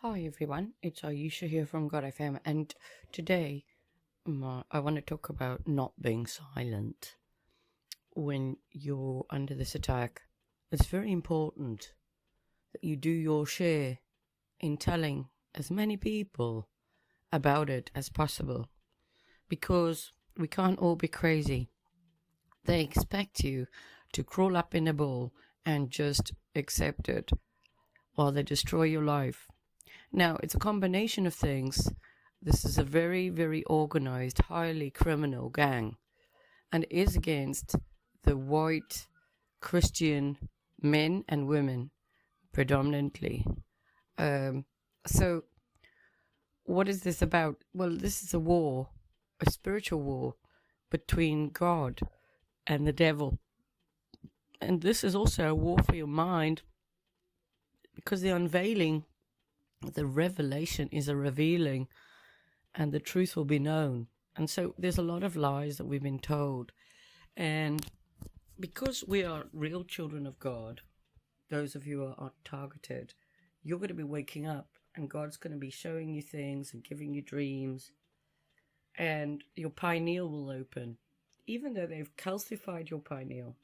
Hi everyone, it's Ayesha here from God FM, and today I want to talk about not being silent when you're under this attack. It's very important that you do your share in telling as many people about it as possible, because we can't all be crazy. They expect you to crawl up in a ball and just accept it while they destroy your life. Now, it's a combination of things. This is a very, very organized, highly criminal gang, and it is against the white Christian men and women predominantly. So, what is this about? Well, this is a war, a spiritual war between God and the devil. And this is also a war for your mind, because the unveiling, the revelation is a revealing, and the truth will be known. And so there's a lot of lies that we've been told. And because we are real children of God, those of you who are targeted, you're going to be waking up, and God's going to be showing you things and giving you dreams, and your pineal will open. Even though they've calcified your pineal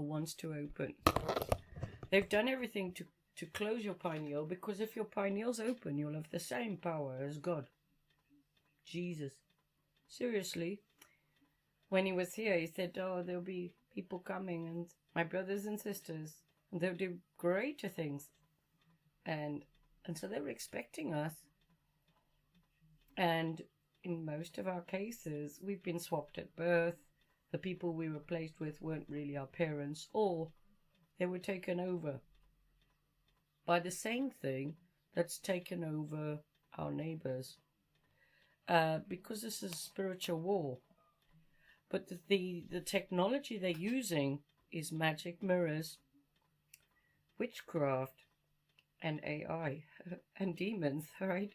wants to open. They've done everything to close your pineal, because if your pineal's open, you'll have the same power as God. Jesus. Seriously. When he was here, he said, there'll be people coming, and my brothers and sisters, and they'll do greater things. And so they were expecting us. And in most of our cases, we've been swapped at birth. The people we were placed with weren't really our parents, or they were taken over by the same thing that's taken over our neighbors. Because this is a spiritual war. But the technology they're using is magic mirrors, witchcraft, and AI, and demons, right?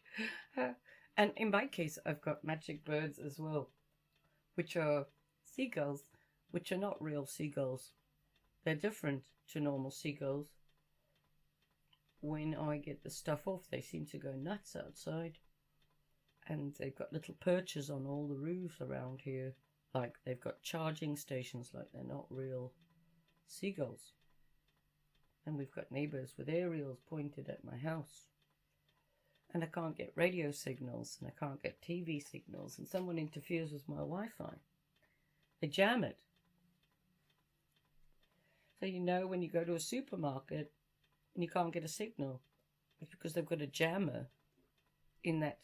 And in my case, I've got magic birds as well, which are seagulls, which are not real seagulls. They're different to normal seagulls. When I get the stuff off, they seem to go nuts outside. And they've got little perches on all the roofs around here. Like they've got charging stations, like they're not real seagulls. And we've got neighbours with aerials pointed at my house. And I can't get radio signals, and I can't get TV signals, and someone interferes with my Wi-Fi. They jam it. So when you go to a supermarket and you can't get a signal, it's because they've got a jammer in that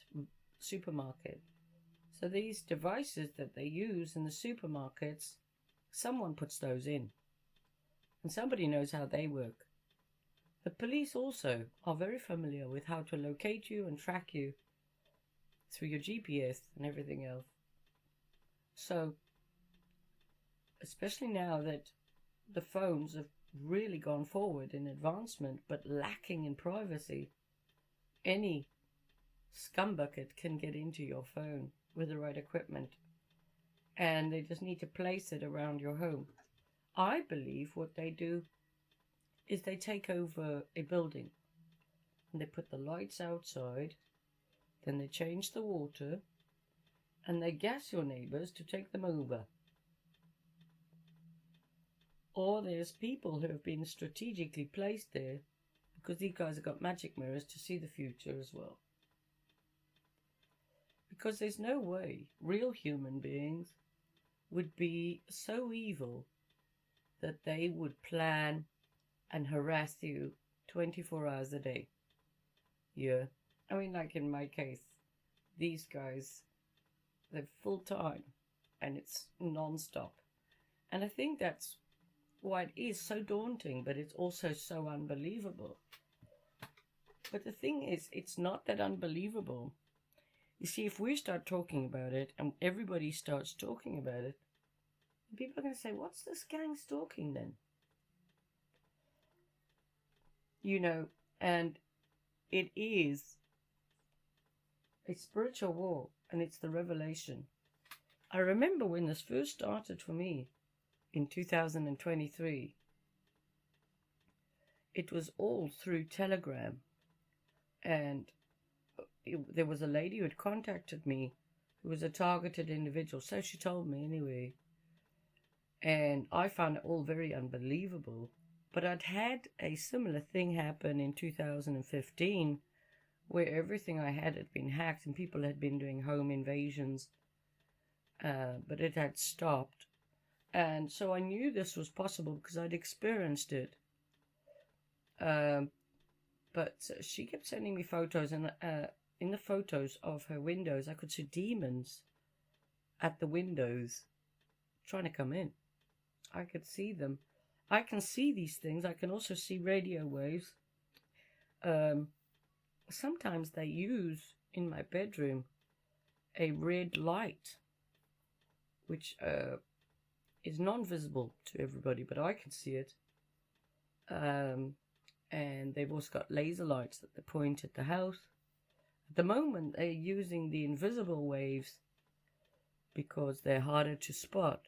supermarket. So these devices that they use in the supermarkets, someone puts those in, and somebody knows how they work. The police also are very familiar with how to locate you and track you through your GPS and everything else. So, especially now that the phones have really gone forward in advancement, but lacking in privacy, any scumbucket can get into your phone with the right equipment, and they just need to place it around your home. I believe what they do is they take over a building, and they put the lights outside, then they change the water, and they gas your neighbors to take them over. Or there's people who have been strategically placed there because these guys have got magic mirrors to see the future as well. Because there's no way real human beings would be so evil that they would plan and harass you 24 hours a day. Yeah. I mean, like in my case, these guys, they're full time and it's non-stop. And I think that's why it is so daunting, but it's also so unbelievable. But the thing is, it's not that unbelievable. You see, if we start talking about it and everybody starts talking about it, people are going to say, what's this gang stalking then? And it is a spiritual war, and it's the revelation. I remember when this first started for me in 2023, it was all through Telegram. And there was a lady who had contacted me who was a targeted individual, so she told me anyway. And I found it all very unbelievable. But I'd had a similar thing happen in 2015 where everything I had been hacked and people had been doing home invasions, but it had stopped. And so I knew this was possible because I'd experienced it. But she kept sending me photos, and in the photos of her windows, I could see demons at the windows trying to come in. I could see them. I can see these things. I can also see radio waves. Sometimes they use, in my bedroom, a red light, which is non-visible to everybody, but I can see it. And they've also got laser lights that they point at the house. At the moment, they're using the invisible waves because they're harder to spot,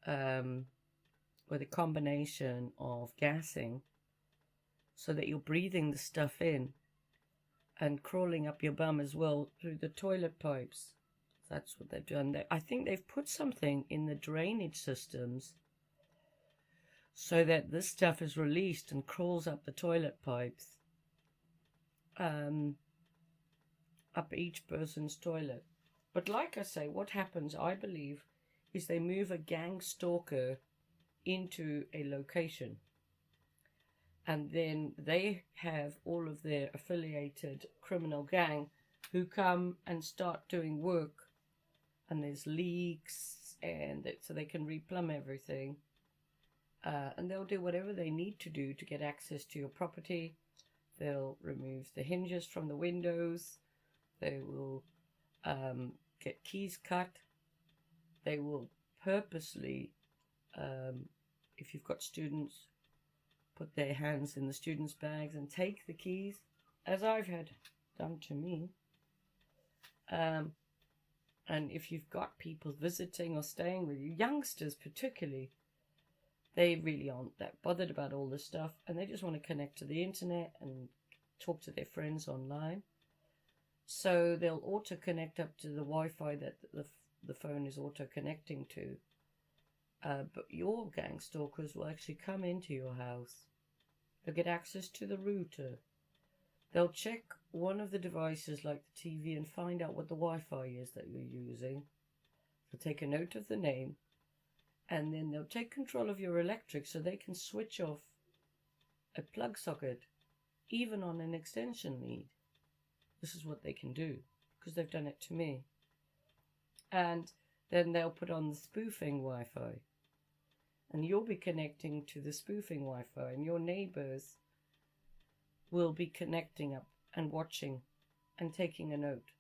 with a combination of gassing so that you're breathing the stuff in and crawling up your bum as well through the toilet pipes. That's what they've done. I think they've put something in the drainage systems so that this stuff is released and crawls up the toilet pipes, up each person's toilet. But like I say, what happens, I believe, is they move a gang stalker into a location, and then they have all of their affiliated criminal gang who come and start doing work, and there's leaks, and so they can replumb everything, and they'll do whatever they need to do to get access to your property. They'll remove the hinges from the windows. They will get keys cut. They will purposely, if you've got students, put their hands in the students' bags and take the keys, as I've had done to me. And if you've got people visiting or staying with you, youngsters particularly, they really aren't that bothered about all this stuff, and they just want to connect to the internet and talk to their friends online. So they'll auto-connect up to the Wi-Fi that the phone is auto-connecting to. But your gang stalkers will actually come into your house. They'll get access to the router. They'll check one of the devices like the TV and find out what the Wi-Fi is that you're using. They'll take a note of the name, and then they'll take control of your electric so they can switch off a plug socket, even on an extension lead. This is what they can do, because they've done it to me. And then they'll put on the spoofing Wi-Fi, and you'll be connecting to the spoofing Wi-Fi, and your neighbors will be connecting up and watching and taking a note.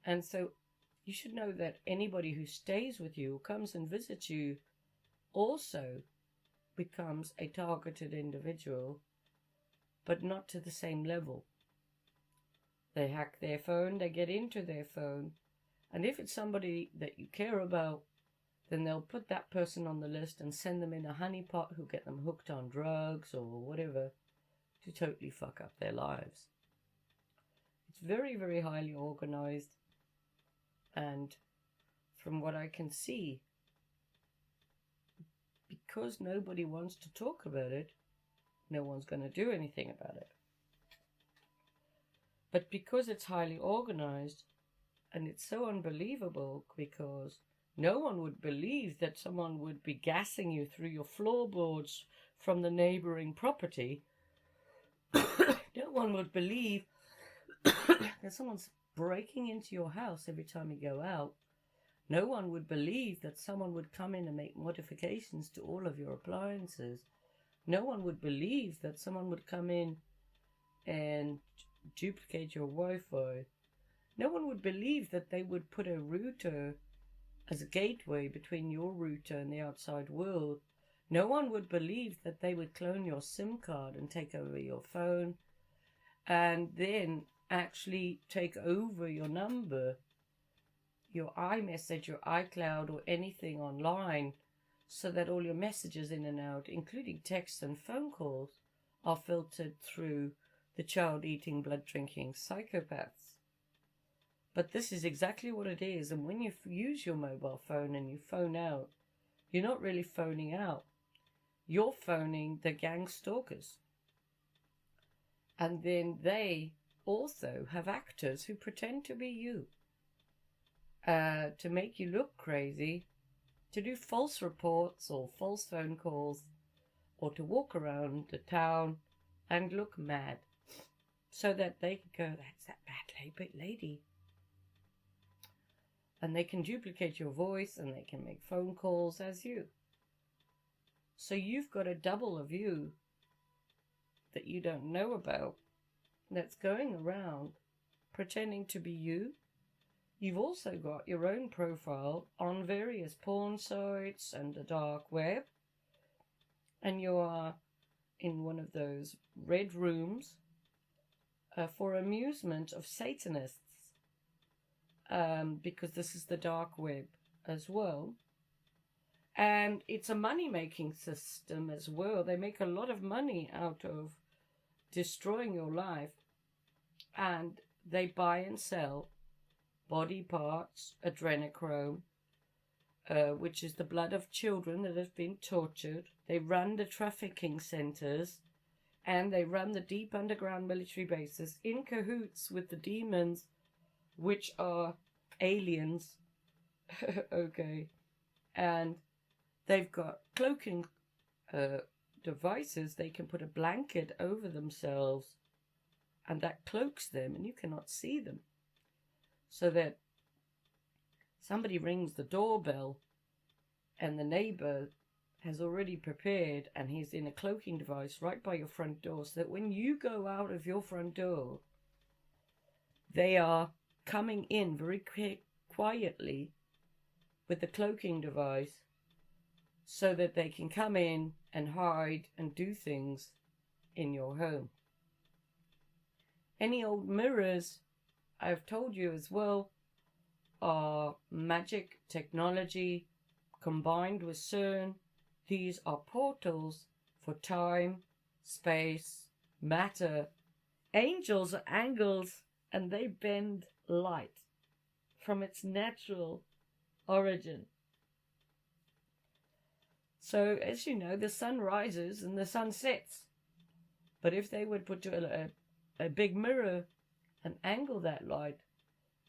And so you should know that anybody who stays with you, who comes and visits you, also becomes a targeted individual, but not to the same level. They hack their phone, they get into their phone, and if it's somebody that you care about, then they'll put that person on the list and send them in a honeypot who'll get them hooked on drugs or whatever to totally fuck up their lives. It's very, very highly organized, and from what I can see, because nobody wants to talk about it, no one's going to do anything about it. But because it's highly organized, and it's so unbelievable, because no one would believe that someone would be gassing you through your floorboards from the neighboring property. No one would believe that someone's breaking into your house every time you go out. No one would believe that someone would come in and make modifications to all of your appliances. No one would believe that someone would come in and duplicate your Wi-Fi. No one would believe that they would put a router as a gateway between your router and the outside world. No one would believe that they would clone your SIM card and take over your phone and then actually take over your number, your iMessage, your iCloud, or anything online, so that all your messages in and out, including texts and phone calls, are filtered through the child-eating, blood-drinking psychopaths. But this is exactly what it is. And when you use your mobile phone and you phone out, you're not really phoning out. You're phoning the gang stalkers. And then they also have actors who pretend to be you, to make you look crazy, to do false reports or false phone calls, or to walk around the town and look mad, so that they can go, that's that bad lady. And they can duplicate your voice and they can make phone calls as you. So you've got a double of you that you don't know about that's going around pretending to be you. You've also got your own profile on various porn sites and the dark web. And you are in one of those red rooms for amusement of Satanists. Because this is the dark web as well. And it's a money-making system as well. They make a lot of money out of destroying your life. And they buy and sell body parts, adrenochrome, which is the blood of children that have been tortured. They run the trafficking centers, and they run the deep underground military bases in cahoots with the demons, which are aliens. Okay. And they've got cloaking devices. They can put a blanket over themselves, and that cloaks them, and you cannot see them. So that somebody rings the doorbell, and the neighbor has already prepared, and he's in a cloaking device right by your front door, so that when you go out of your front door, they are coming in very quietly with the cloaking device, so that they can come in and hide and do things in your home. Any old mirrors, I've told you as well, are magic technology combined with CERN. These are portals for time, space, matter. Angels are angles, and they bend light from its natural origin. So, as you know, the sun rises and the sun sets. But if they would put a big mirror and angle that light,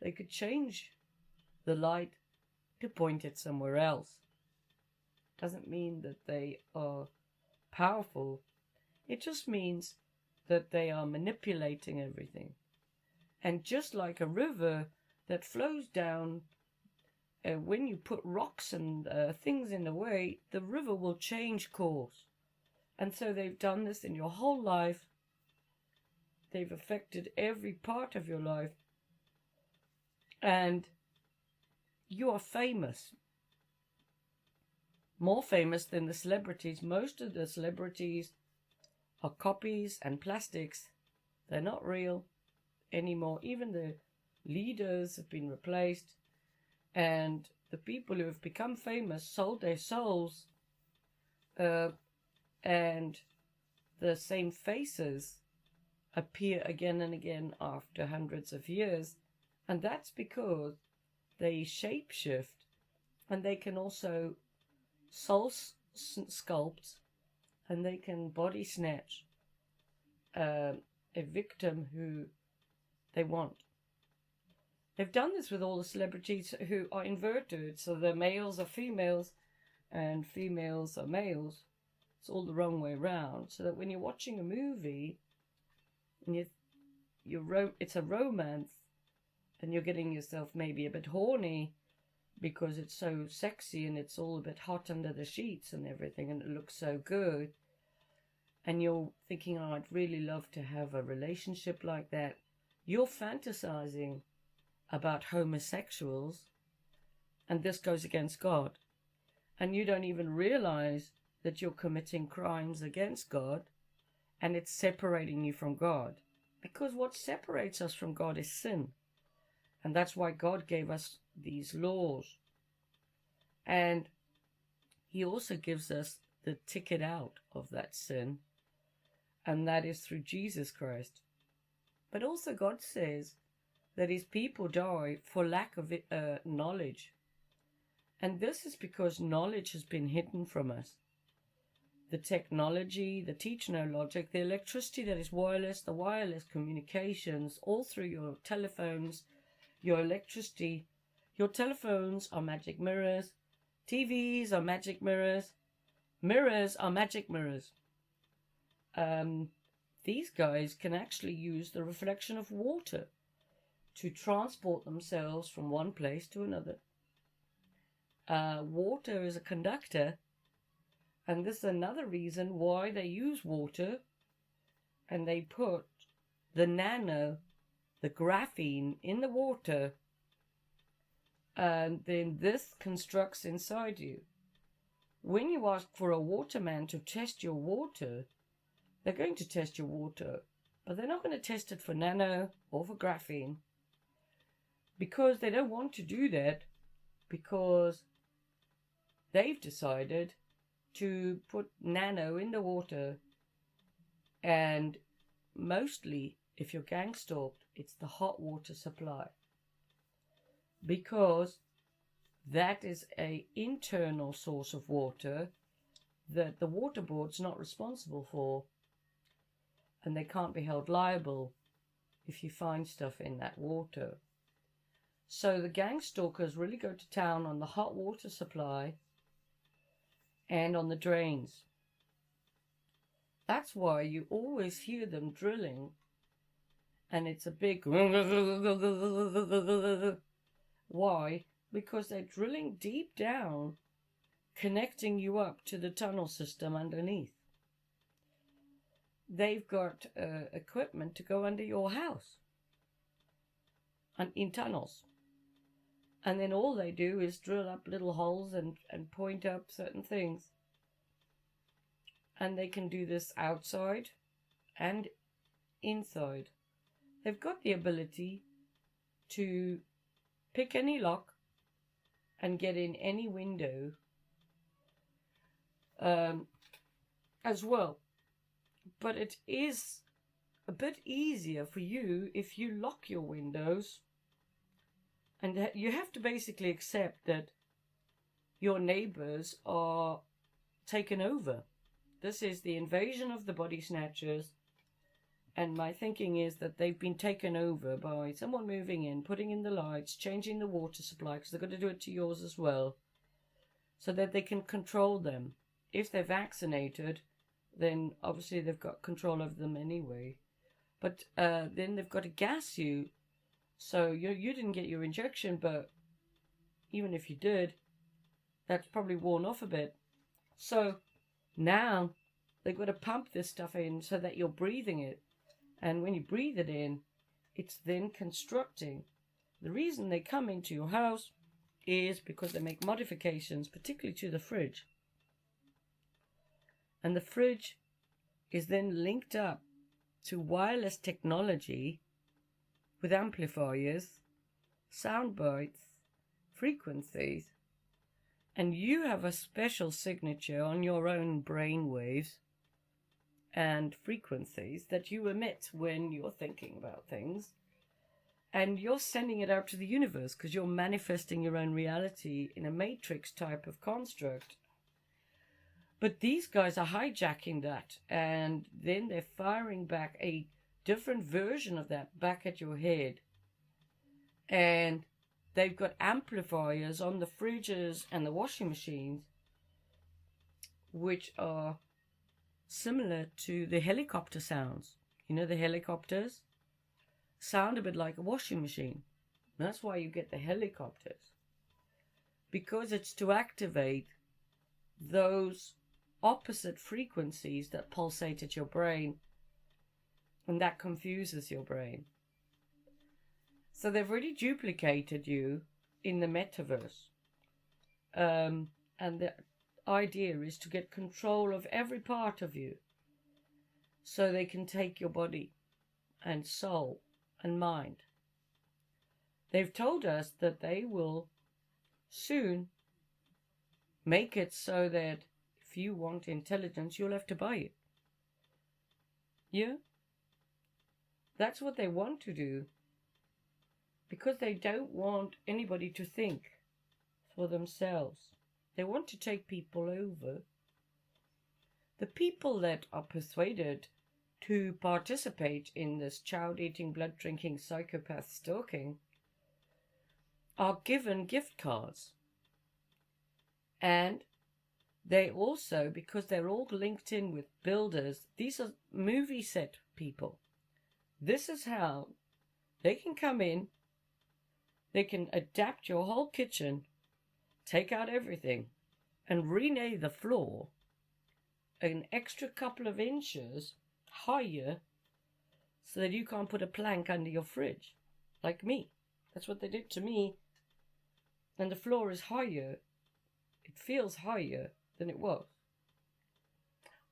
they could change the light to point it somewhere else. Doesn't mean that they are powerful. It just means that they are manipulating everything. And just like a river that flows down, when you put rocks and things in the way, the river will change course. And so they've done this in your whole life. They've affected every part of your life. And you are famous. More famous than the celebrities. Most of the celebrities are copies and plastics. They're not real anymore. Even the leaders have been replaced. And the people who have become famous sold their souls. And the same faces appear again and again after hundreds of years, and that's because they shapeshift, and they can also soul sculpt, and they can body snatch a victim who they want. They've done this with all the celebrities who are inverted, so the males are females and females are males. It's all the wrong way around, so that when you're watching a movie and it's a romance, and you're getting yourself maybe a bit horny because it's so sexy and it's all a bit hot under the sheets and everything, and it looks so good, and you're thinking, oh, I'd really love to have a relationship like that. You're fantasizing about homosexuals, and this goes against God, and you don't even realize that you're committing crimes against God, and it's separating you from God. Because what separates us from God is sin. And that's why God gave us these laws. And He also gives us the ticket out of that sin. And that is through Jesus Christ. But also God says that his people die for lack of knowledge. And this is because knowledge has been hidden from us. The technology, the teach no logic, the electricity that is wireless, the wireless communications, all through your telephones, your electricity. Your telephones are magic mirrors. TVs are magic mirrors. Mirrors are magic mirrors. These guys can actually use the reflection of water to transport themselves from one place to another. Water is a conductor, and this is another reason why they use water, and they put the graphene in the water, and then this constructs inside you. When you ask for a waterman to test your water, they're going to test your water, but they're not going to test it for nano or for graphene, because they don't want to do that, because they've decided to put nano in the water. And mostly, if you're gang stalked, it's the hot water supply, because that is an internal source of water that the water board's not responsible for, and they can't be held liable if you find stuff in that water. So the gang stalkers really go to town on the hot water supply and on the drains. That's why you always hear them drilling, and it's a big why? Because they're drilling deep down, connecting you up to the tunnel system underneath. They've got equipment to go under your house and in tunnels. And then all they do is drill up little holes and point up certain things. And they can do this outside and inside. They've got the ability to pick any lock and get in any window as well. But it is a bit easier for you if you lock your windows, and you have to basically accept that your neighbors are taken over. This is the invasion of the body snatchers, and my thinking is that they've been taken over by someone moving in, putting in the lights, changing the water supply, because they've got to do it to yours as well, so that they can control them. If they're vaccinated, then obviously they've got control over them anyway. But then they've got to gas you. So you didn't get your injection, but even if you did, that's probably worn off a bit. So now they've got to pump this stuff in so that you're breathing it. And when you breathe it in, it's then constructing. The reason they come into your house is because they make modifications, particularly to the fridge. And the fridge is then linked up to wireless technology with amplifiers, sound bites, frequencies, and you have a special signature on your own brain waves and frequencies that you emit when you're thinking about things, and you're sending it out to the universe because you're manifesting your own reality in a matrix type of construct. But these guys are hijacking that, and then they're firing back a different version of that back at your head. And they've got amplifiers on the fridges and the washing machines, which are similar to the helicopter sounds. You know, the helicopters sound a bit like a washing machine. That's why you get the helicopters, because it's to activate those opposite frequencies that pulsate at your brain, and that confuses your brain. So they've already duplicated you in the metaverse, and the idea is to get control of every part of you so they can take your body and soul and mind. They've told us that they will soon make it so that if you want intelligence, you'll have to buy it. Yeah? That's what they want to do, because they don't want anybody to think for themselves. They want to take people over. The people that are persuaded to participate in this child-eating, blood-drinking, psychopath stalking are given gift cards. And they also, because they're all linked in with builders, these are movie set people. This is how they can come in, they can adapt your whole kitchen, take out everything, and renay the floor an extra couple of inches higher so that you can't put a plank under your fridge, like me. That's what they did to me. And the floor is higher. It feels higher than it was.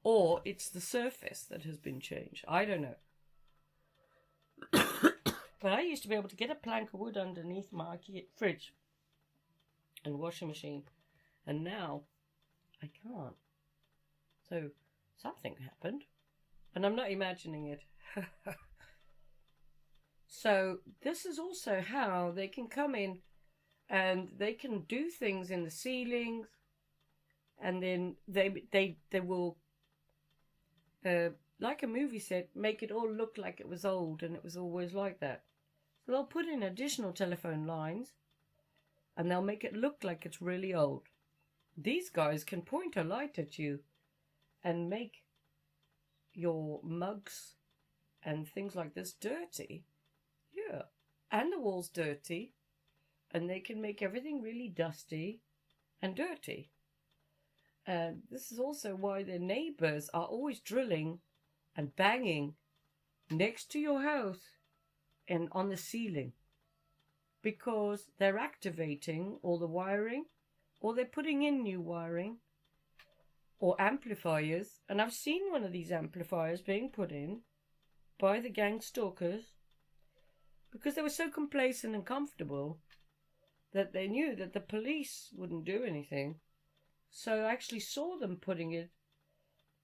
Or it's the surface that has been changed. I don't know. But I used to be able to get a plank of wood underneath my fridge and washing machine. And now I can't. So something happened. And I'm not imagining it. So this is also how they can come in and they can do things in the ceilings. And then they will, like a movie set, make it all look like it was old, and it was always like that. So they'll put in additional telephone lines and they'll make it look like it's really old. These guys can point a light at you and make your mugs and things like this dirty. Yeah. And the walls dirty. And they can make everything really dusty and dirty. And this is also why their neighbors are always drilling and banging next to your house and on the ceiling, because they're activating all the wiring, or they're putting in new wiring or amplifiers. And I've seen one of these amplifiers being put in by the gang stalkers because they were so complacent and comfortable that they knew that the police wouldn't do anything. So I actually saw them putting it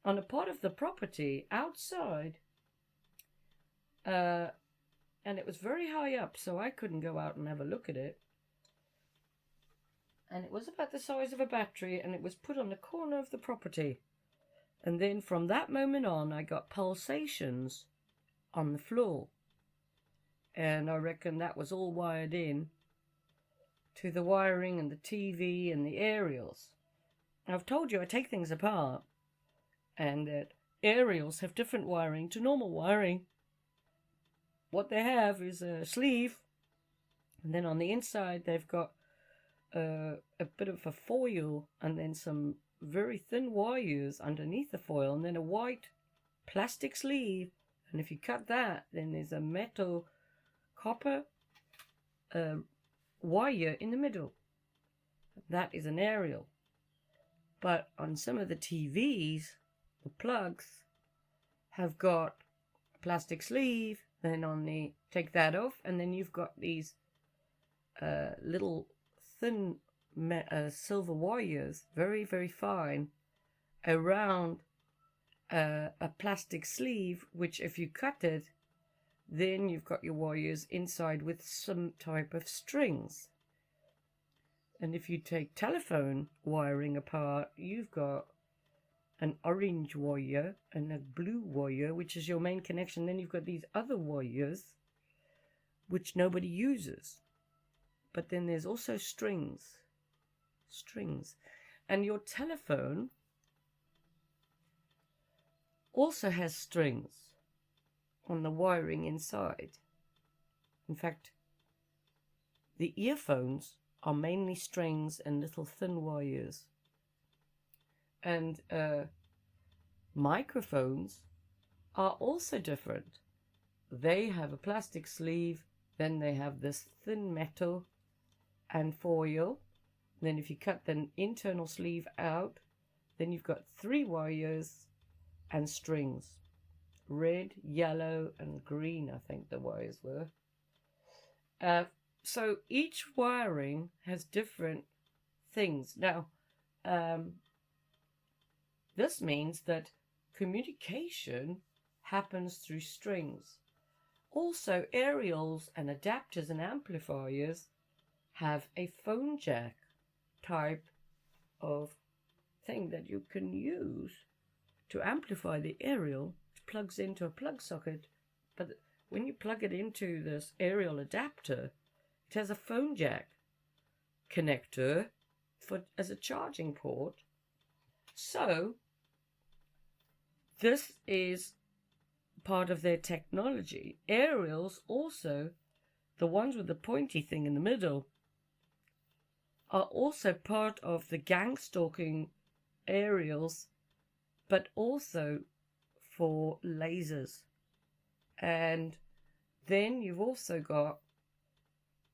on a part of the property outside. And it was very high up, so I couldn't go out and have a look at it. And it was about the size of a battery, and it was put on the corner of the property. And then from that moment on, I got pulsations on the floor. And I reckon that was all wired in to the wiring and the TV and the aerials. I've told you I take things apart, and that aerials have different wiring to normal wiring. What they have is a sleeve, and then on the inside they've got a bit of a foil, and then some very thin wires underneath the foil, and then a white plastic sleeve. And if you cut that, then there's a metal copper wire in the middle. That is an aerial. But on some of the TVs, the plugs have got a plastic sleeve. Then take that off, and then you've got these little thin silver wires, very, very fine, around a plastic sleeve, which if you cut it, then you've got your wires inside with some type of strings. And if you take telephone wiring apart, you've got an orange wire and a blue wire, which is your main connection. Then you've got these other wires, which nobody uses. But then there's also strings. And your telephone also has strings on the wiring inside. In fact, the earphones are mainly strings and little thin wires. And microphones are also different. They have a plastic sleeve, then they have this thin metal and foil. Then if you cut the internal sleeve out, then you've got 3 wires and strings. Red, yellow, and green, I think the wires were. So each wiring has different things. Now, this means that communication happens through strings. Also, aerials and adapters and amplifiers have a phone jack type of thing that you can use to amplify the aerial. It plugs into a plug socket, but when you plug it into this aerial adapter, it has a phone jack connector as a charging port. So this is part of their technology. Aerials also, the ones with the pointy thing in the middle, are also part of the gang-stalking aerials, but also for lasers. And then you've also got,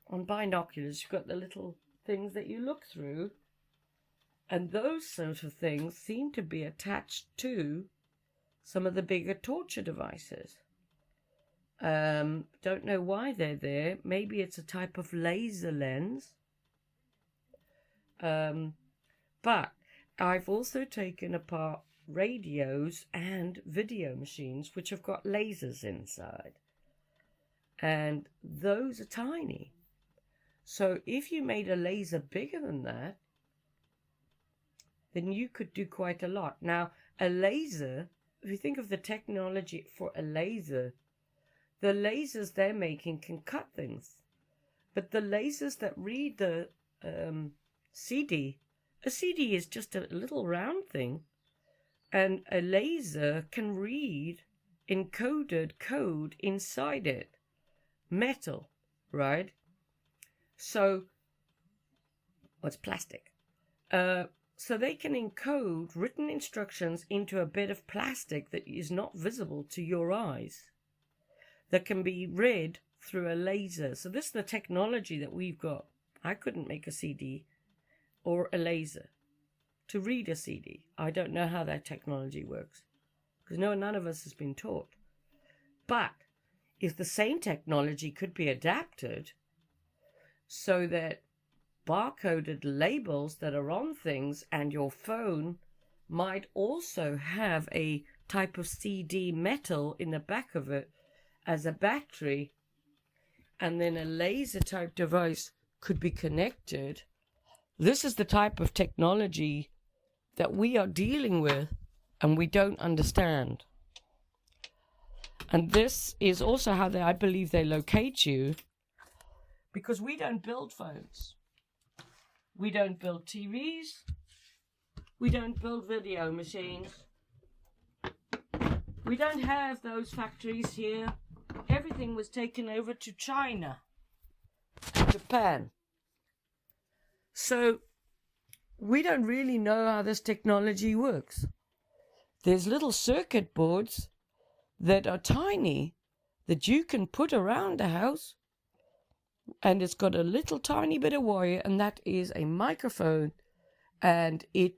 on binoculars, you've got the little things that you look through, and those sort of things seem to be attached to some of the bigger torture devices. Don't know why they're there. Maybe it's a type of laser lens. But I've also taken apart radios and video machines which have got lasers inside. And those are tiny. So if you made a laser bigger than that, then you could do quite a lot. Now, a laser, if you think of the technology for a laser, the lasers they're making can cut things. But the lasers that read the CD, a CD is just a little round thing, and a laser can read encoded code inside it. Metal, right? So, it's plastic. So they can encode written instructions into a bit of plastic that is not visible to your eyes, that can be read through a laser. So this is the technology that we've got. I couldn't make a CD or a laser to read a CD. I don't know how that technology works, because none of us has been taught. But if the same technology could be adapted so that barcoded labels that are on things and your phone might also have a type of CD metal in the back of it as a battery, and then a laser type device could be connected. This is the type of technology that we are dealing with and we don't understand. And this is also how I believe they locate you, because we don't build phones. We don't build TVs. We don't build video machines. We don't have those factories here. Everything was taken over to China, Japan. So we don't really know how this technology works. There's little circuit boards that are tiny that you can put around the house, and it's got a little tiny bit of wire, and that is a microphone, and it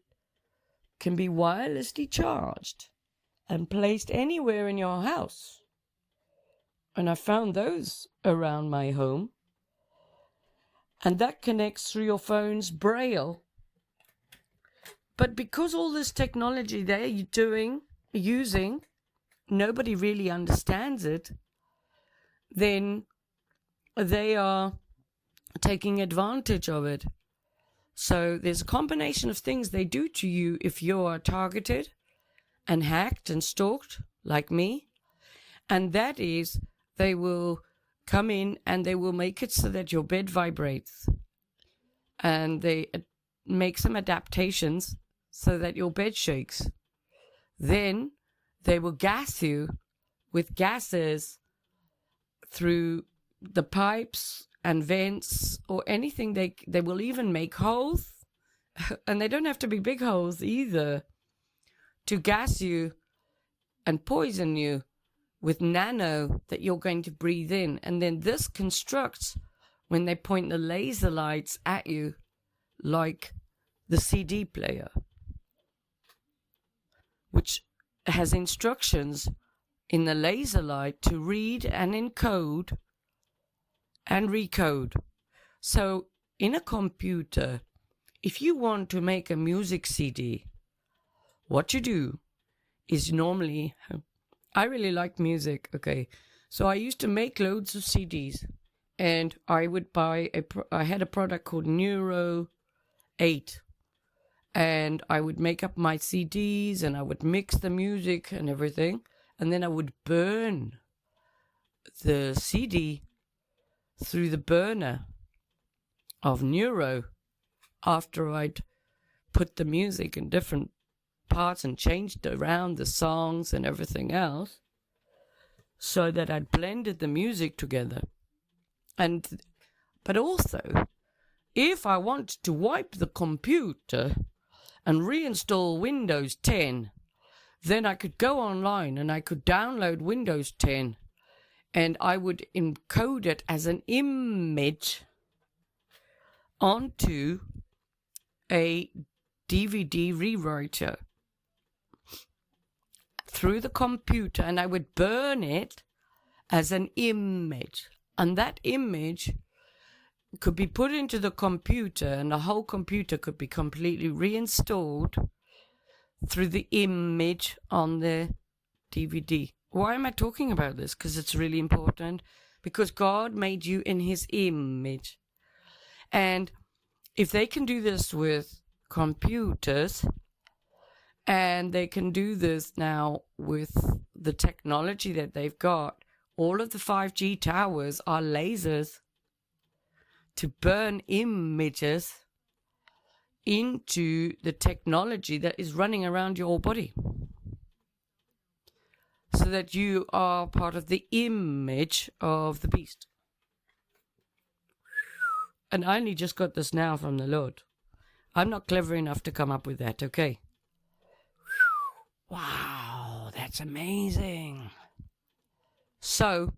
can be wirelessly charged and placed anywhere in your house. And I found those around my home, and that connects through your phone's braille. But because all this technology they're using, nobody really understands it, then they are taking advantage of it. So there's a combination of things they do to you if you are targeted and hacked and stalked, like me. And that is, they will come in and they will make it so that your bed vibrates. And they make some adaptations so that your bed shakes. Then they will gas you with gases through the pipes and vents or anything. They will even make holes, and they don't have to be big holes either, to gas you and poison you with nano that you're going to breathe in. And then this constructs, when they point the laser lights at you, like the CD player, which has instructions in the laser light to read and encode and recode. So in a computer, if you want to make a music CD, what you do is normally, I really like music, okay, So I used to make loads of CDs, and I would buy I had a product called Neuro 8, and I would make up my CDs, and I would mix the music and everything, and then I would burn the CD through the burner of Neuro after I'd put the music in different parts and changed around the songs and everything else, so that I'd blended the music together. But also, if I wanted to wipe the computer and reinstall Windows 10, then I could go online and I could download Windows 10, and I would encode it as an image onto a DVD rewriter through the computer, and I would burn it as an image, and that image could be put into the computer, and the whole computer could be completely reinstalled through the image on the DVD. Why am I talking about this? Because it's really important. Because God made you in his image. And if they can do this with computers, and they can do this now with the technology that they've got, all of the 5G towers are lasers to burn images into the technology that is running around your body, so that you are part of the image of the beast. And I only just got this now from the Lord. I'm not clever enough to come up with that, okay? Wow, that's amazing. So,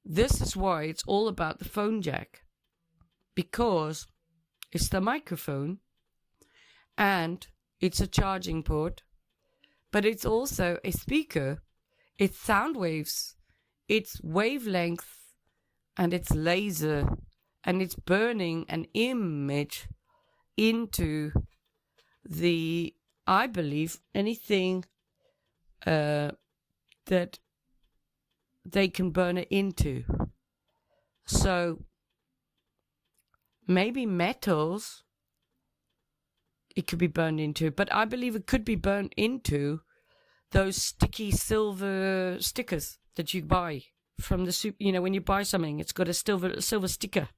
this is why it's all about the phone jack. Because it's the microphone, and it's a charging port, but it's also a speaker, it's sound waves, it's wavelength, and it's laser, and it's burning an image into the, I believe, anything that they can burn it into. So maybe metals it could be burned into, but I believe it could be burned into those sticky silver stickers that you buy from the soup. You know, when you buy something, it's got a silver sticker.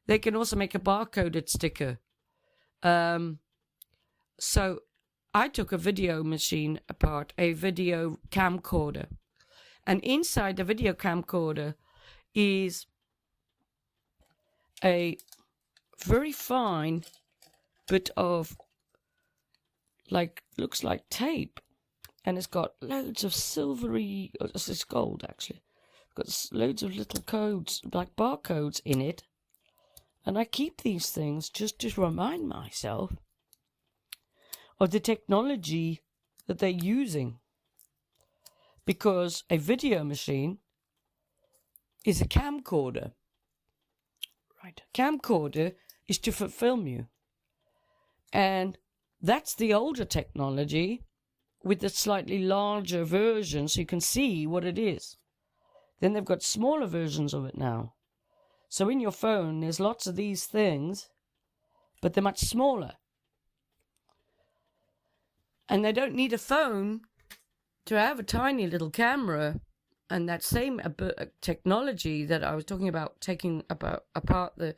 They can also make a barcoded sticker. So I took a video machine apart, a video camcorder, and inside the video camcorder is a very fine bit of, like, looks like tape, and it's got loads of silvery, it's gold actually, got loads of little codes, like barcodes in it, and I keep these things just to remind myself of the technology that they're using, because a video machine is a camcorder. Right, camcorder is to film you, and that's the older technology with the slightly larger version, so you can see what it is. Then they've got smaller versions of it now. So in your phone, there's lots of these things, but they're much smaller. And they don't need a phone to have a tiny little camera. And that same technology that I was talking about, taking apart the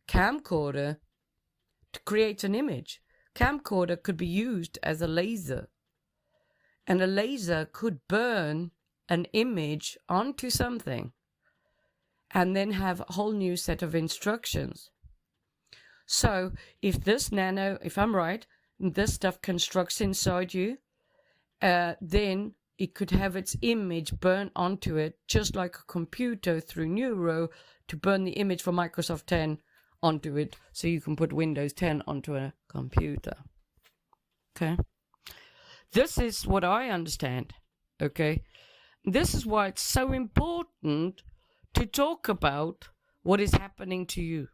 camcorder to create an image. Camcorder could be used as a laser. And a laser could burn an image onto something and then have a whole new set of instructions. So if I'm right, this stuff constructs inside you, then it could have its image burn onto it, just like a computer through Neuro to burn the image for Microsoft 10 onto it, so you can put Windows 10 onto a computer. Okay? This is what I understand. Okay? This is why it's so important to talk about what is happening to you.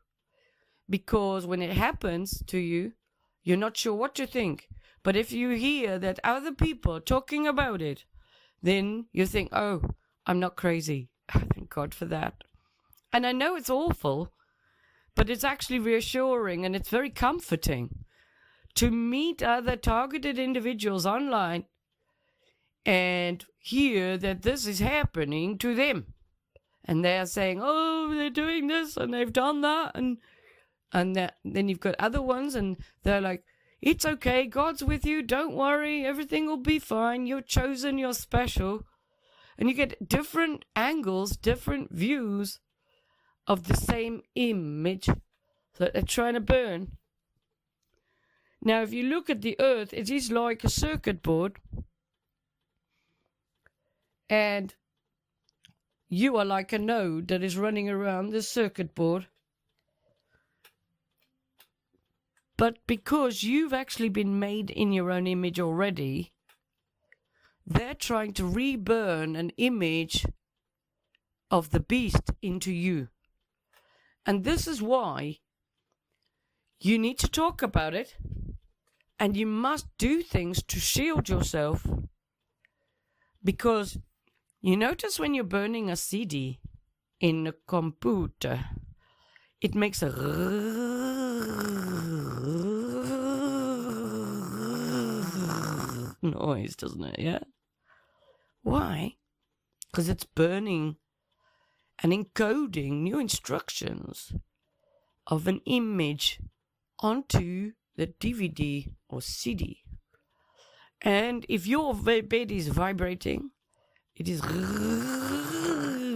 Because when it happens to you, you're not sure what to think. But if you hear that other people are talking about it, then you think, oh, I'm not crazy. Thank God for that. And I know it's awful, but it's actually reassuring and it's very comforting to meet other targeted individuals online and hear that this is happening to them. And they're saying, oh, they're doing this and they've done that. And then you've got other ones and they're like, it's okay, God's with you, don't worry, everything will be fine, you're chosen, you're special. And you get different angles, different views of the same image that they're trying to burn. Now, if you look at the earth, it is like a circuit board. And you are like a node that is running around this circuit board. But because you've actually been made in your own image already, they're trying to reburn an image of the beast into you. And this is why you need to talk about it, and you must do things to shield yourself. Because you notice when you're burning a CD in a computer, it makes a noise, doesn't it? Yeah. Why? Because it's burning and encoding new instructions of an image onto the DVD or CD. And if your bed is vibrating, it is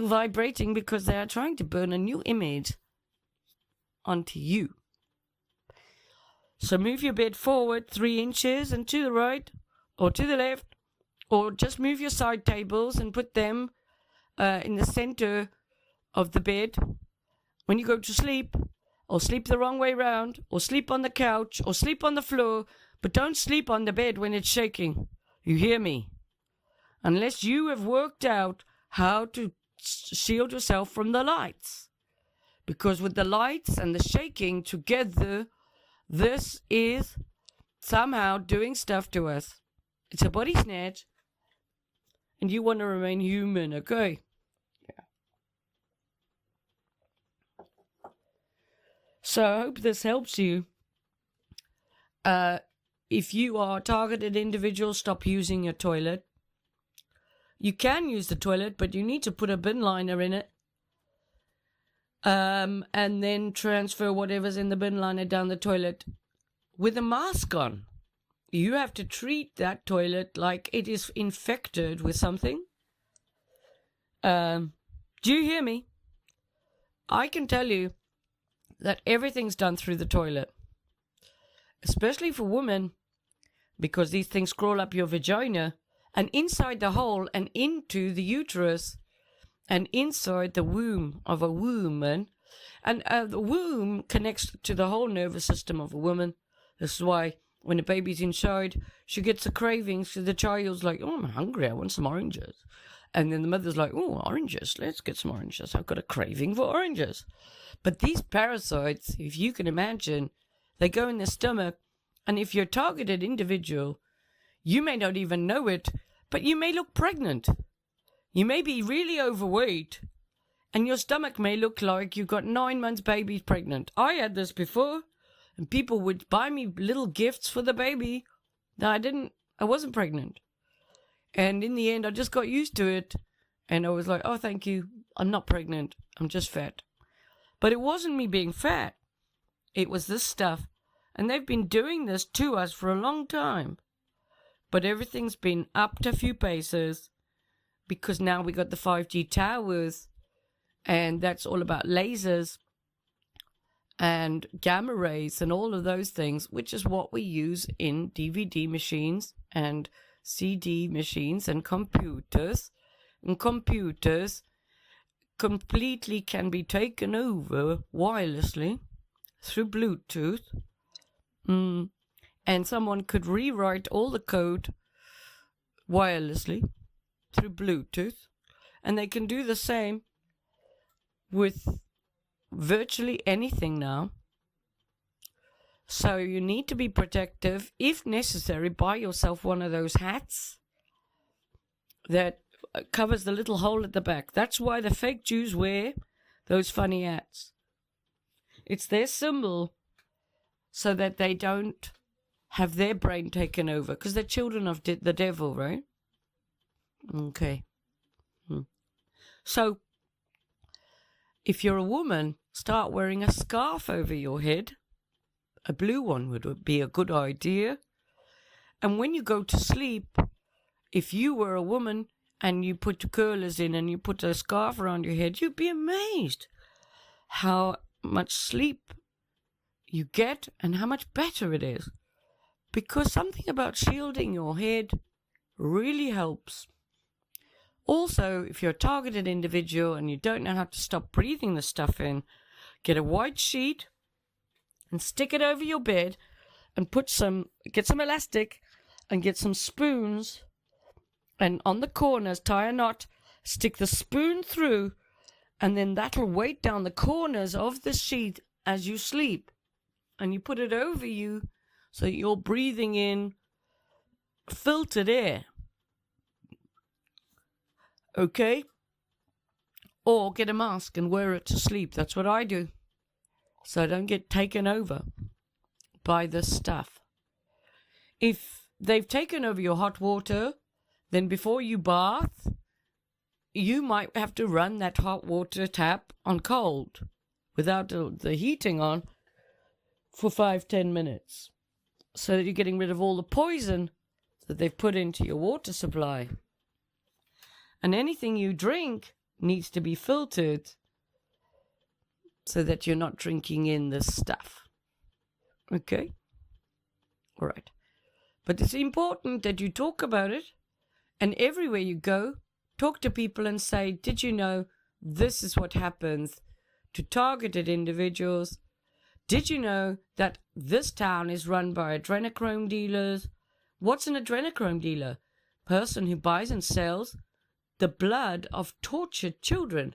vibrating because they are trying to burn a new image onto you. So move your bed forward 3 inches and to the right or to the left, or just move your side tables and put them in the center of the bed when you go to sleep, or sleep the wrong way round, or sleep on the couch, or sleep on the floor, but don't sleep on the bed when it's shaking. You hear me? Unless you have worked out how to shield yourself from the lights. Because with the lights and the shaking together, this is somehow doing stuff to us. It's a body snatch, and you want to remain human, okay? Yeah. So I hope this helps you. If you are a targeted individual, stop using your toilet. You can use the toilet, but you need to put a bin liner in it. And then transfer whatever's in the bin liner down the toilet with a mask on. You have to treat that toilet like it is infected with something. Do you hear me? I can tell you that everything's done through the toilet. Especially for women, because these things crawl up your vagina and inside the hole and into the uterus and inside the womb of a woman. And the womb connects to the whole nervous system of a woman. This is why when the baby's inside, she gets a craving. So the child's like, oh, I'm hungry, I want some oranges. And then the mother's like, oh, oranges, let's get some oranges. I've got a craving for oranges. But these parasites, if you can imagine, they go in the stomach. And if you're a targeted individual, you may not even know it, but you may look pregnant. You may be really overweight, and your stomach may look like you've got 9 months baby pregnant. I had this before, and people would buy me little gifts for the baby. I wasn't pregnant. And in the end, I just got used to it, and I was like, oh, thank you. I'm not pregnant. I'm just fat. But it wasn't me being fat. It was this stuff. And they've been doing this to us for a long time. But everything's been upped a few paces because now we got the 5G towers, and that's all about lasers and gamma rays and all of those things, which is what we use in DVD machines and CD machines and computers. And computers completely can be taken over wirelessly through Bluetooth. And someone could rewrite all the code wirelessly through Bluetooth. And they can do the same with virtually anything now. So you need to be protective. If necessary, buy yourself one of those hats that covers the little hole at the back. That's why the fake Jews wear those funny hats. It's their symbol so that they don't have their brain taken over, because they're children of the devil, right? Okay. So, if you're a woman, start wearing a scarf over your head. A blue one would be a good idea. And when you go to sleep, if you were a woman and you put curlers in and you put a scarf around your head, you'd be amazed how much sleep you get and how much better it is. Because something about shielding your head really helps. Also, if you're a targeted individual and you don't know how to stop breathing the stuff in, get a white sheet and stick it over your bed and get some elastic and get some spoons, and on the corners tie a knot, stick the spoon through, and then that'll weight down the corners of the sheet as you sleep. And you put it over you so you're breathing in filtered air. Okay? Or get a mask and wear it to sleep. That's what I do. So I don't get taken over by this stuff. If they've taken over your hot water, then before you bath, you might have to run that hot water tap on cold without the heating on for 5-10 minutes, so that you're getting rid of all the poison that they've put into your water supply. And anything you drink needs to be filtered so that you're not drinking in this stuff. Okay? All right. But it's important that you talk about it, and everywhere you go, talk to people and say, did you know this is what happens to targeted individuals? Did you know that this town is run by adrenochrome dealers? What's an adrenochrome dealer? Person who buys and sells the blood of tortured children,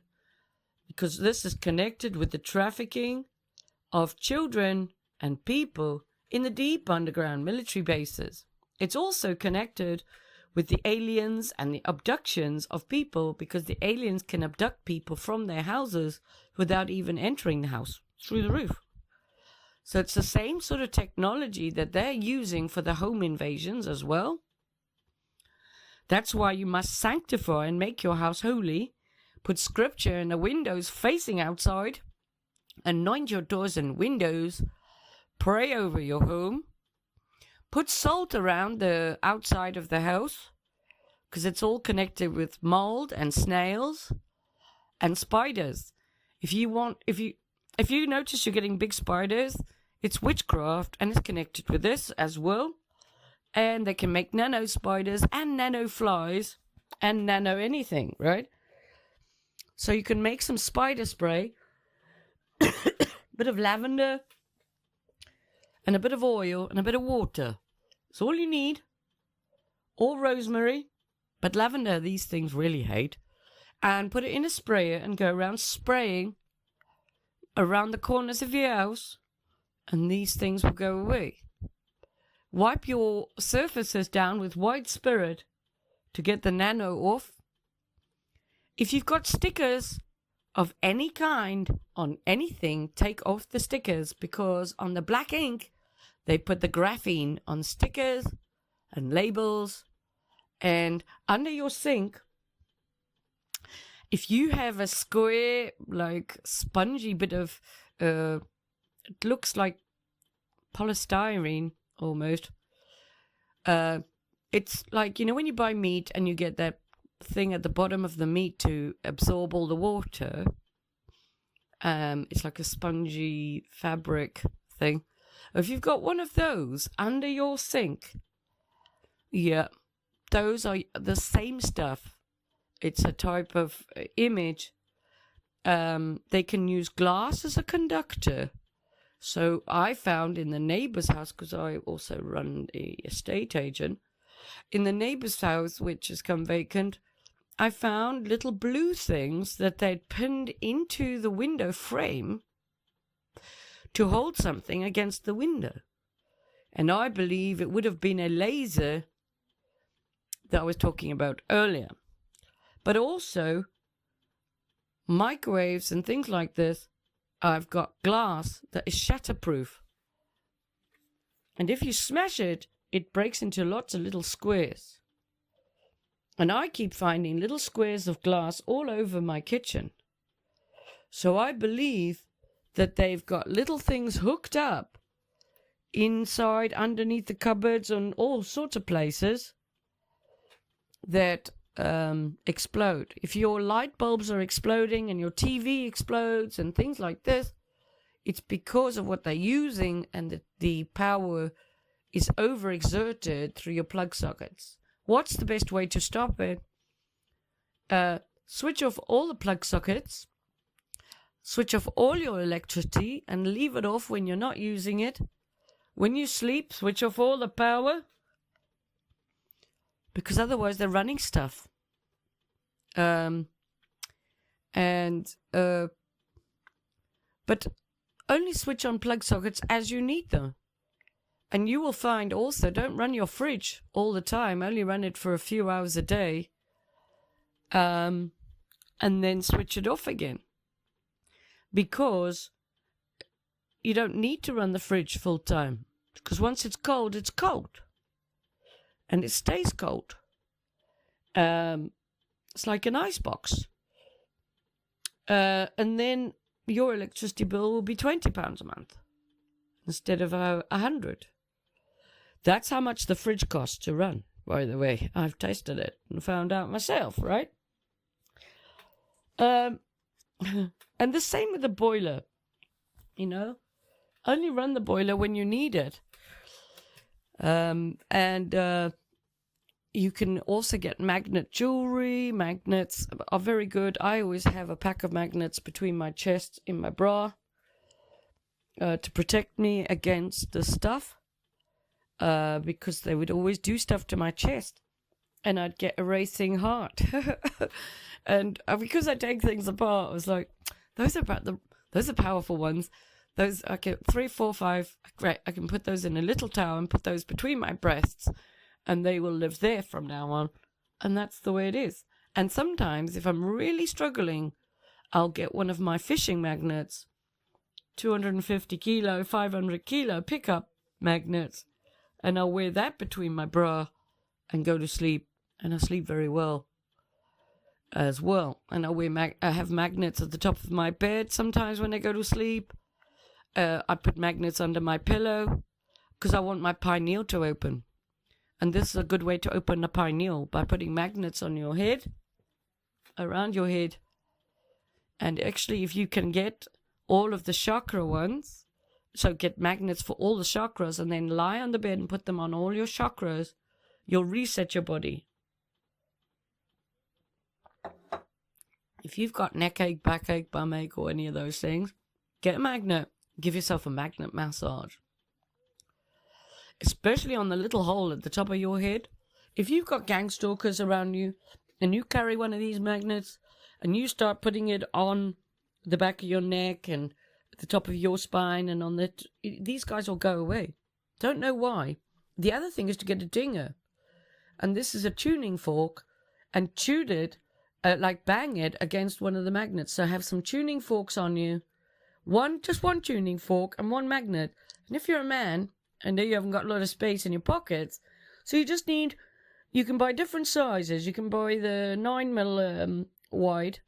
because this is connected with the trafficking of children and people in the deep underground military bases. It's also connected with the aliens and the abductions of people, because the aliens can abduct people from their houses without even entering the house, through the roof. So it's the same sort of technology that they're using for the home invasions as well. That's why you must sanctify and make your house holy. Put scripture in the windows facing outside. Anoint your doors and windows. Pray over your home. Put salt around the outside of the house, because it's all connected with mold and snails and spiders. If you notice you're getting big spiders, it's witchcraft, and it's connected with this as well. And they can make nano spiders and nano flies and nano anything, right? So you can make some spider spray, a bit of lavender, and a bit of oil and a bit of water. It's all you need. Or rosemary, but lavender these things really hate. And put it in a sprayer and go around spraying around the corners of your house, and these things will go away. Wipe your surfaces down with white spirit to get the nano off. If you've got stickers of any kind on anything, take off the stickers, because on the black ink, they put the graphene on stickers and labels. And under your sink, if you have a square, like spongy bit of, it looks like polystyrene almost. It's like, when you buy meat and you get that thing at the bottom of the meat to absorb all the water. It's like a spongy fabric thing. If you've got one of those under your sink, yeah, those are the same stuff. It's a type of image. They can use glass as a conductor. So I found in the neighbor's house, because I also run the estate agent, in the neighbor's house, which has come vacant, I found little blue things that they'd pinned into the window frame to hold something against the window. And I believe it would have been a laser that I was talking about earlier. But also, microwaves and things like this, I've got glass that is shatterproof. And if you smash it, it breaks into lots of little squares. And I keep finding little squares of glass all over my kitchen. So I believe that they've got little things hooked up inside, underneath the cupboards, and all sorts of places that explode. If your light bulbs are exploding and your TV explodes and things like this, it's because of what they're using, and the power is overexerted through your plug sockets. What's the best way to stop it? Switch off all the plug sockets, switch off all your electricity, and leave it off when you're not using it. When you sleep, switch off all the power, because otherwise they're running stuff. But only switch on plug sockets as you need them. And you will find also, don't run your fridge all the time. Only run it for a few hours a day. And then switch it off again. Because you don't need to run the fridge full time. Because once it's cold, it's cold. And it stays cold. It's like an icebox. And then your electricity bill will be £20 a month instead of 100. That's how much the fridge costs to run, by the way. I've tasted it and found out myself, right? And the same with the boiler. You know, only run the boiler when you need it. You can also get magnet jewelry. Magnets are very good. I always have a pack of magnets between my chest in my bra to protect me against the stuff, because they would always do stuff to my chest and I'd get a racing heart. And because I take things apart, I was like, those are powerful ones. Those, I get 3, 4, 5. Great, I can put those in a little towel and put those between my breasts, and they will live there from now on. And that's the way it is. And sometimes, if I'm really struggling, I'll get one of my fishing magnets, 250 kilo, 500 kilo pickup magnets, and I'll wear that between my bra and go to sleep. And I sleep very well as well. And I have magnets at the top of my bed sometimes when I go to sleep. I put magnets under my pillow because I want my pineal to open. And this is a good way to open a pineal, by putting magnets on your head, around your head. And actually, if you can get all of the chakra ones, so get magnets for all the chakras and then lie on the bed and put them on all your chakras, you'll reset your body. If you've got neck ache, backache, bum ache, or any of those things, get a magnet. Give yourself a magnet massage. Especially on the little hole at the top of your head. If you've got gang stalkers around you and you carry one of these magnets and you start putting it on the back of your neck and at the top of your spine and on these guys will go away. Don't know why. The other thing is to get a dinger. And this is a tuning fork, and tune it, like bang it against one of the magnets. So have some tuning forks on you. Just one tuning fork and one magnet. And if you're a man, and you haven't got a lot of space in your pockets, so you can buy different sizes. You can buy the 9mm wide,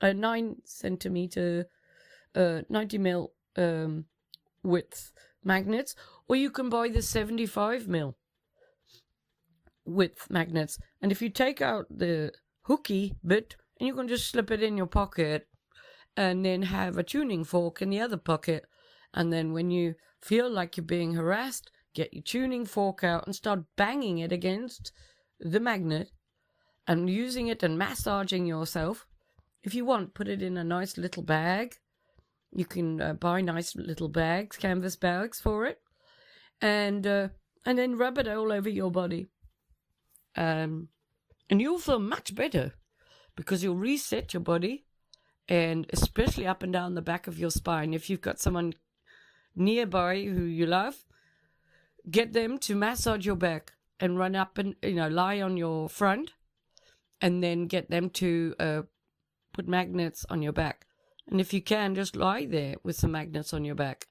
9 centimeter, 90mm width magnets, or you can buy the 75mm width magnets. And if you take out the hooky bit, and you can just slip it in your pocket, and then have a tuning fork in the other pocket, and then when you feel like you're being harassed, get your tuning fork out and start banging it against the magnet and using it and massaging yourself. If you want, put it in a nice little bag. You can buy nice little bags, canvas bags for it, and then rub it all over your body. And you'll feel much better because you'll reset your body, and especially up and down the back of your spine. If you've got someone nearby who you love, get them to massage your back and run up and lie on your front and then get them to put magnets on your back. And if you can, just lie there with some magnets on your back,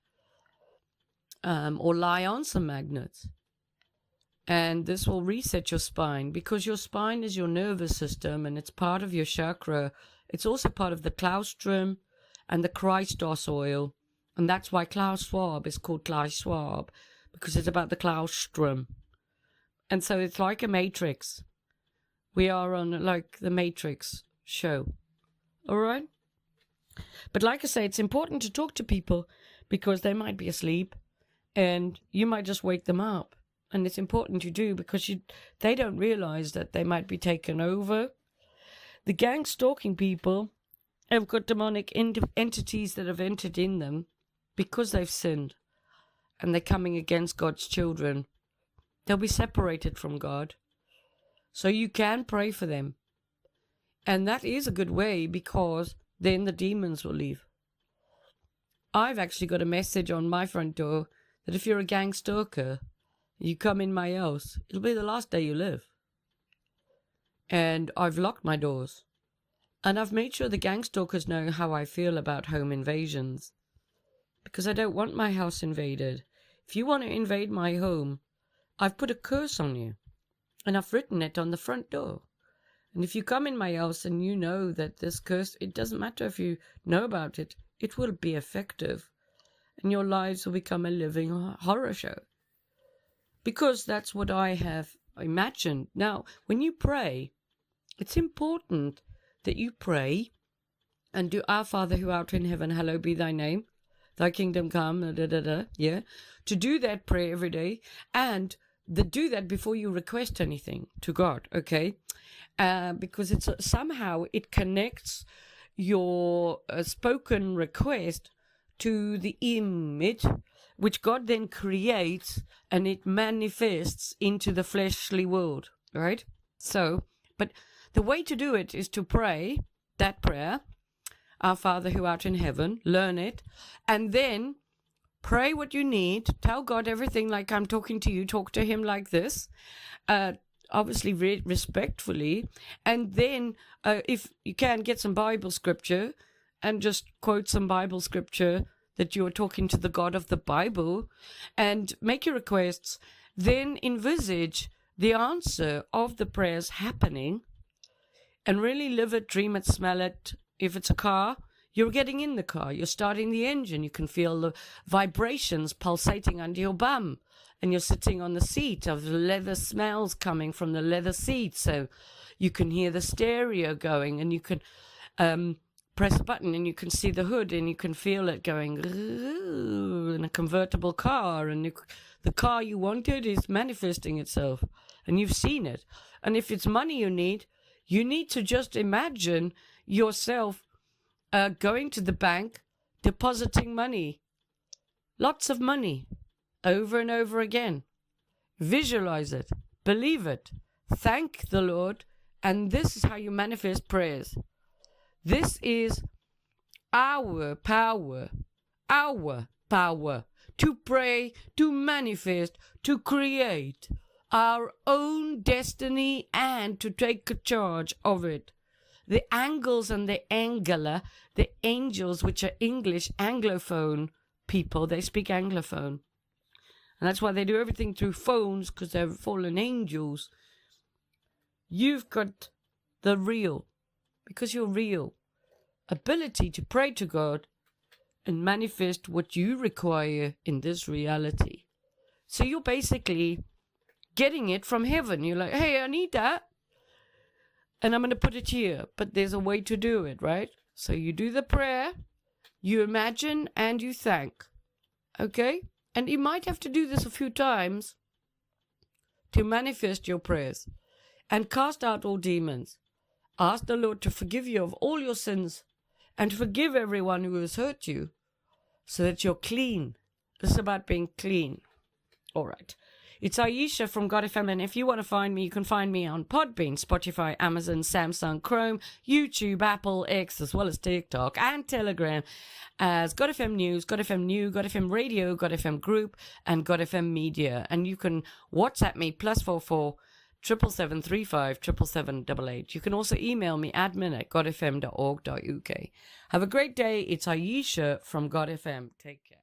or lie on some magnets. And this will reset your spine, because your spine is your nervous system and it's part of your chakra. It's also part of the claustrum and the Christos oil. And that's why Klaus Schwab is called Klaus Schwab, because it's about the claustrum. And so it's like a matrix. We are on like the Matrix show. All right? But like I say, it's important to talk to people because they might be asleep and you might just wake them up. And it's important you do, because they don't realize that they might be taken over. The gang stalking people have got demonic entities that have entered in them because they've sinned and they're coming against God's children. They'll be separated from God. So you can pray for them. And that is a good way, because then the demons will leave. I've actually got a message on my front door that if you're a gang stalker, you come in my house, it'll be the last day you live. And I've locked my doors. And I've made sure the gang stalkers know how I feel about home invasions, because I don't want my house invaded. If you want to invade my home, I've put a curse on you. And I've written it on the front door. And if you come in my house and you know that this curse, it doesn't matter if you know about it, it will be effective. And your lives will become a living horror show. Because that's what I have imagined. Now, when you pray, it's important that you pray and do Our Father who art in heaven, hallowed be thy name. Thy kingdom come, yeah. To do that prayer every day, and do that before you request anything to God, okay? Because it's somehow it connects your spoken request to the image, which God then creates, and it manifests into the fleshly world, right? So, but the way to do it is to pray that prayer, Our Father who art in heaven, learn it, and then pray what you need. Tell God everything like I'm talking to you. Talk to him like this, obviously respectfully. And then if you can, get some Bible scripture and just quote some Bible scripture that you're talking to the God of the Bible, and make your requests. Then envisage the answer of the prayers happening, and really live it, dream it, smell it. If it's a car, you're getting in the car, you're starting the engine, you can feel the vibrations pulsating under your bum, and you're sitting on the seat of the leather smells coming from the leather seat, so you can hear the stereo going, and you can press a button and you can see the hood and you can feel it going in a convertible car, and the car you wanted is manifesting itself, and you've seen it. And if it's money you need to just imagine yourself going to the bank, depositing money, lots of money, over and over again. Visualize it, believe it, thank the Lord, and this is how you manifest prayers. This is our power to pray, to manifest, to create our own destiny, and to take charge of it. The angles and the angela, the angels, which are English Anglophone people, they speak Anglophone. And that's why they do everything through phones, because they're fallen angels. You've got the real, because you're real, ability to pray to God and manifest what you require in this reality. So you're basically getting it from heaven. You're like, hey, I need that, and I'm going to put it here. But there's a way to do it, right? So you do the prayer, you imagine, and you thank. Okay? And you might have to do this a few times to manifest your prayers and cast out all demons. Ask the Lord to forgive you of all your sins and forgive everyone who has hurt you, so that you're clean. This is about being clean. All right. It's Ayesha from God FM, and if you want to find me, you can find me on Podbean, Spotify, Amazon, Samsung, Chrome, YouTube, Apple, X, as well as TikTok and Telegram as God FM News, God FM New, God FM Radio, God FM Group, and God FM Media. And you can WhatsApp me +44 77735 77788. You can also email me admin@godfm.org.uk. Have a great day. It's Ayesha from God FM. Take care.